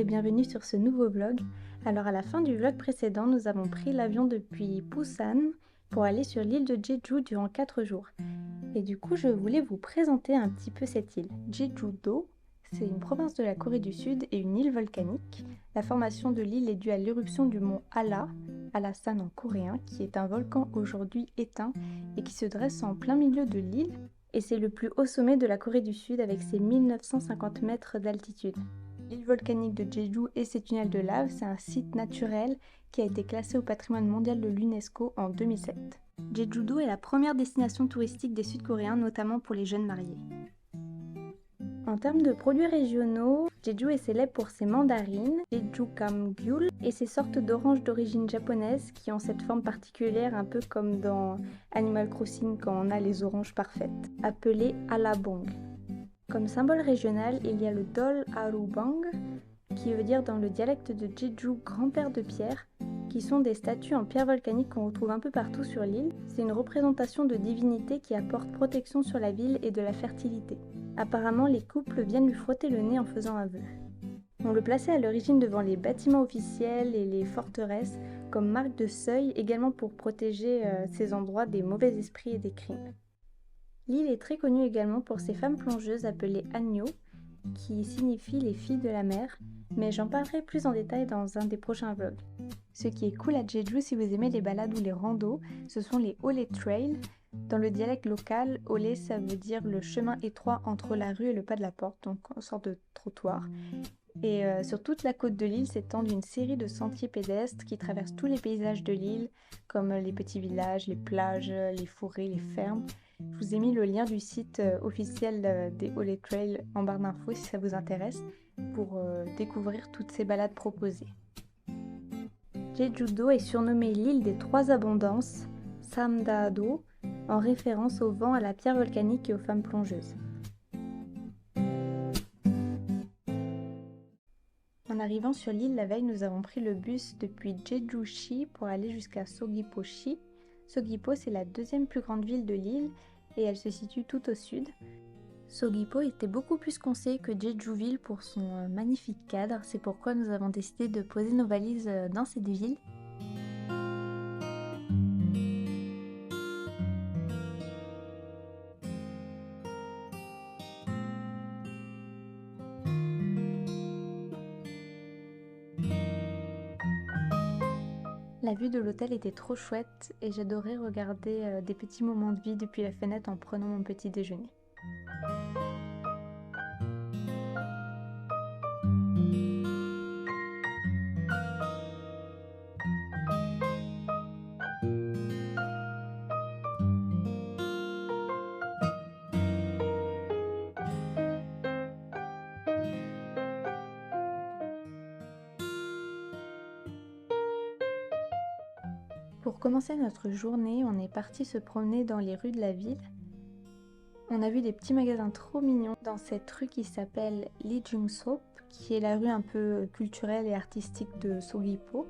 et bienvenue sur ce nouveau vlog. Alors à la fin du vlog précédent, nous avons pris l'avion depuis Busan pour aller sur l'île de Jeju durant 4 jours. Et du coup, je voulais vous présenter un petit peu cette île. Jeju-do, c'est une province de la Corée du Sud et une île volcanique. La formation de l'île est due à l'éruption du mont Hallasan en coréen, qui est un volcan aujourd'hui éteint et qui se dresse en plein milieu de l'île. Et c'est le plus haut sommet de la Corée du Sud avec ses 1950 mètres d'altitude. L'île volcanique de Jeju et ses tunnels de lave, c'est un site naturel qui a été classé au patrimoine mondial de l'UNESCO en 2007. Jeju-do est la première destination touristique des Sud-Coréens, notamment pour les jeunes mariés. En termes de produits régionaux, Jeju est célèbre pour ses mandarines, Jeju Gamgyul, et ses sortes d'oranges d'origine japonaise qui ont cette forme particulière, un peu comme dans Animal Crossing quand on a les oranges parfaites, appelées alabong. Comme symbole régional, il y a le Dol Arubang, qui veut dire dans le dialecte de Jeju grand-père de pierre, qui sont des statues en pierre volcanique qu'on retrouve un peu partout sur l'île. C'est une représentation de divinité qui apporte protection sur la ville et de la fertilité. Apparemment, les couples viennent lui frotter le nez en faisant un vœu. On le plaçait à l'origine devant les bâtiments officiels et les forteresses comme marque de seuil, également pour protéger ces endroits des mauvais esprits et des crimes. L'île est très connue également pour ses femmes plongeuses appelées Annyeong, qui signifie les filles de la mer, mais j'en parlerai plus en détail dans un des prochains vlogs. Ce qui est cool à Jeju si vous aimez les balades ou les randos, ce sont les Ole Trail. Dans le dialecte local, Ole ça veut dire le chemin étroit entre la rue et le pas de la porte, donc une sorte de trottoir. Et sur toute la côte de l'île s'étendent une série de sentiers pédestres qui traversent tous les paysages de l'île, comme les petits villages, les plages, les forêts, les fermes. Je vous ai mis le lien du site officiel des Ole Trail en barre d'infos si ça vous intéresse, pour découvrir toutes ces balades proposées. Jeju-do est surnommée l'île des trois abondances, Samda-do, en référence au vent, à la pierre volcanique et aux femmes plongeuses. En arrivant sur l'île la veille, nous avons pris le bus depuis Jeju-shi pour aller jusqu'à Seogwipo-shi. Seogwipo, c'est la deuxième plus grande ville de l'île et elle se situe tout au sud. Seogwipo était beaucoup plus conseillé que Jeju-ville pour son magnifique cadre, c'est pourquoi nous avons décidé de poser nos valises dans cette ville. La vue de l'hôtel était trop chouette et j'adorais regarder des petits moments de vie depuis la fenêtre en prenant mon petit déjeuner. Pour commencer notre journée, on est parti se promener dans les rues de la ville. On a vu des petits magasins trop mignons dans cette rue qui s'appelle Lee Jung-sop, qui est la rue un peu culturelle et artistique de Seogwipo.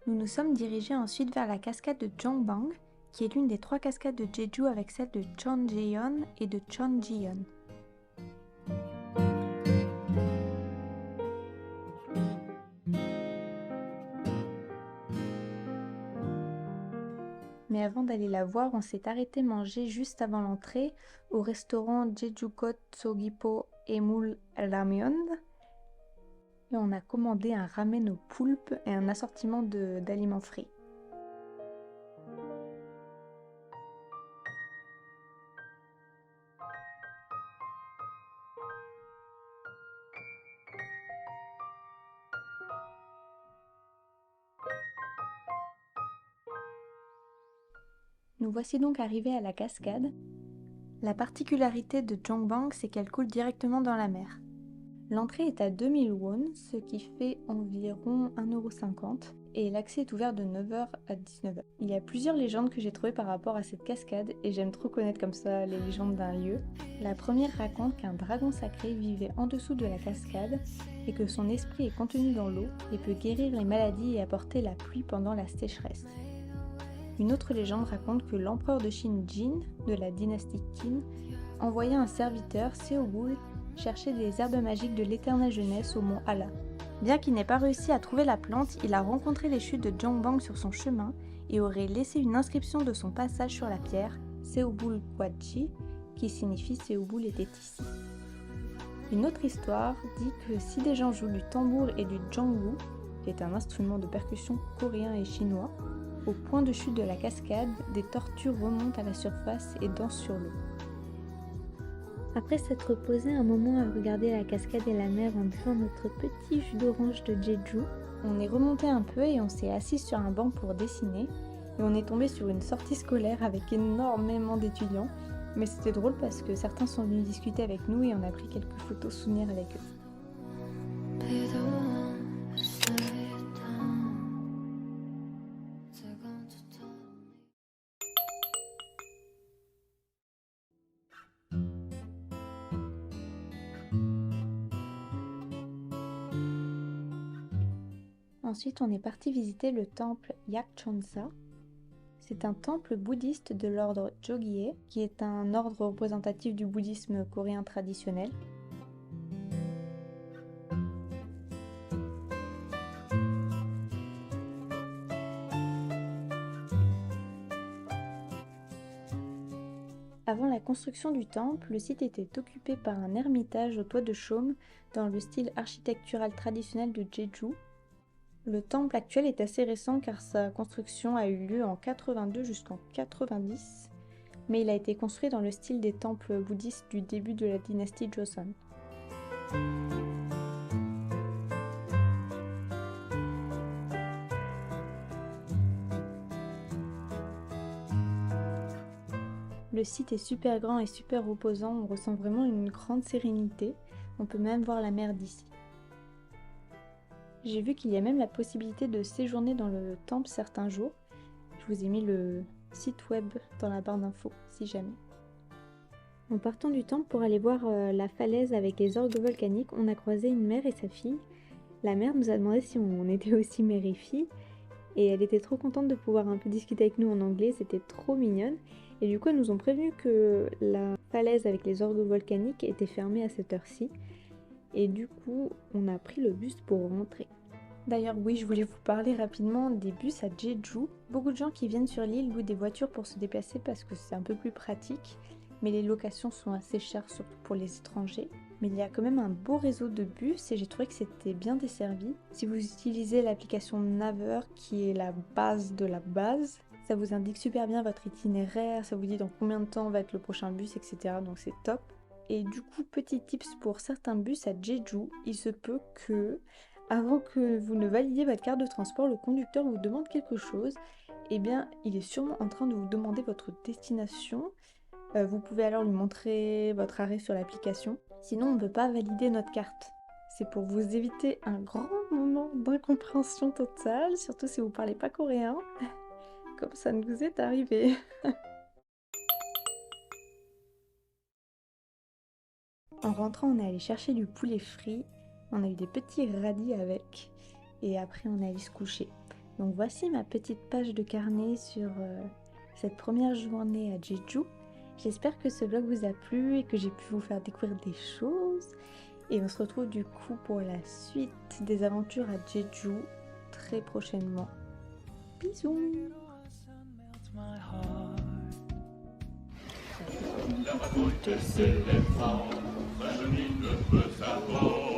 Nous nous sommes dirigés ensuite vers la cascade de Jongbang, qui est l'une des 3 cascades de Jeju avec celle de Cheonjeon et de Cheonjiyeon. Mais avant d'aller la voir, on s'est arrêté manger juste avant l'entrée au restaurant Jejukot Sogipo Emul Ramyeon. Et on a commandé un ramen au poulpe et un assortiment d'aliments frits. Nous voici donc arrivés à la cascade. La particularité de Jongbang, c'est qu'elle coule directement dans la mer. L'entrée est à 2000 won, ce qui fait environ 1,50 € et l'accès est ouvert de 9 h à 19 h. Il y a plusieurs légendes que j'ai trouvées par rapport à cette cascade et j'aime trop connaître comme ça les légendes d'un lieu. La première raconte qu'un dragon sacré vivait en dessous de la cascade et que son esprit est contenu dans l'eau et peut guérir les maladies et apporter la pluie pendant la sécheresse. Une autre légende raconte que l'empereur de Chine Jin, de la dynastie Qin, envoya un serviteur, Seobul, chercher des herbes magiques de l'éternelle jeunesse au mont Ala. Bien qu'il n'ait pas réussi à trouver la plante, il a rencontré les chutes de Jongbang sur son chemin et aurait laissé une inscription de son passage sur la pierre, Seobul Gwaji, qui signifie Seobul était ici. Une autre histoire dit que si des gens jouent du tambour et du janggu, qui est un instrument de percussion coréen et chinois, au point de chute de la cascade, des tortues remontent à la surface et dansent sur l'eau. Après s'être posé un moment à regarder la cascade et la mer en buvant notre petit jus d'orange de Jeju, on est remonté un peu et on s'est assis sur un banc pour dessiner et on est tombé sur une sortie scolaire avec énormément d'étudiants, mais c'était drôle parce que certains sont venus discuter avec nous et on a pris quelques photos souvenirs avec eux. Ensuite, on est parti visiter le temple Yakchonsa. C'est un temple bouddhiste de l'ordre Jogye, qui est un ordre représentatif du bouddhisme coréen traditionnel. Avant la construction du temple, le site était occupé par un ermitage au toit de chaume dans le style architectural traditionnel de Jeju. Le temple actuel est assez récent car sa construction a eu lieu en 82 jusqu'en 90, mais il a été construit dans le style des temples bouddhistes du début de la dynastie Joseon. Le site est super grand et super reposant, on ressent vraiment une grande sérénité, on peut même voir la mer d'ici. J'ai vu qu'il y a même la possibilité de séjourner dans le temple certains jours. Je vous ai mis le site web dans la barre d'infos, si jamais. En partant du temple pour aller voir la falaise avec les orgues volcaniques, on a croisé une mère et sa fille. La mère nous a demandé si on était aussi mère et fille, et elle était trop contente de pouvoir un peu discuter avec nous en anglais, c'était trop mignonne. Et du coup, elles nous ont prévenu que la falaise avec les orgues volcaniques était fermée à cette heure-ci. Et du coup, on a pris le bus pour rentrer. D'ailleurs, oui, je voulais vous parler rapidement des bus à Jeju. Beaucoup de gens qui viennent sur l'île louent des voitures pour se déplacer parce que c'est un peu plus pratique. Mais les locations sont assez chères, surtout pour les étrangers. Mais il y a quand même un beau réseau de bus et j'ai trouvé que c'était bien desservi. Si vous utilisez l'application Naver, qui est la base de la base, ça vous indique super bien votre itinéraire, ça vous dit dans combien de temps va être le prochain bus, etc. Donc c'est top. Et du coup, petit tips pour certains bus à Jeju, il se peut que, avant que vous ne validiez votre carte de transport, le conducteur vous demande quelque chose. Eh bien, il est sûrement en train de vous demander votre destination. Vous pouvez alors lui montrer votre arrêt sur l'application. Sinon, on ne peut pas valider notre carte. C'est pour vous éviter un grand moment d'incompréhension totale, surtout si vous ne parlez pas coréen, comme ça nous est arrivé. En rentrant, on est allé chercher du poulet frit, on a eu des petits radis avec, et après on est allé se coucher. Donc voici ma petite page de carnet sur cette première journée à Jeju. J'espère que ce vlog vous a plu et que j'ai pu vous faire découvrir des choses. Et on se retrouve du coup pour la suite des aventures à Jeju très prochainement. Bisous! La patrouille des éléphants, ça chemine peu à peu.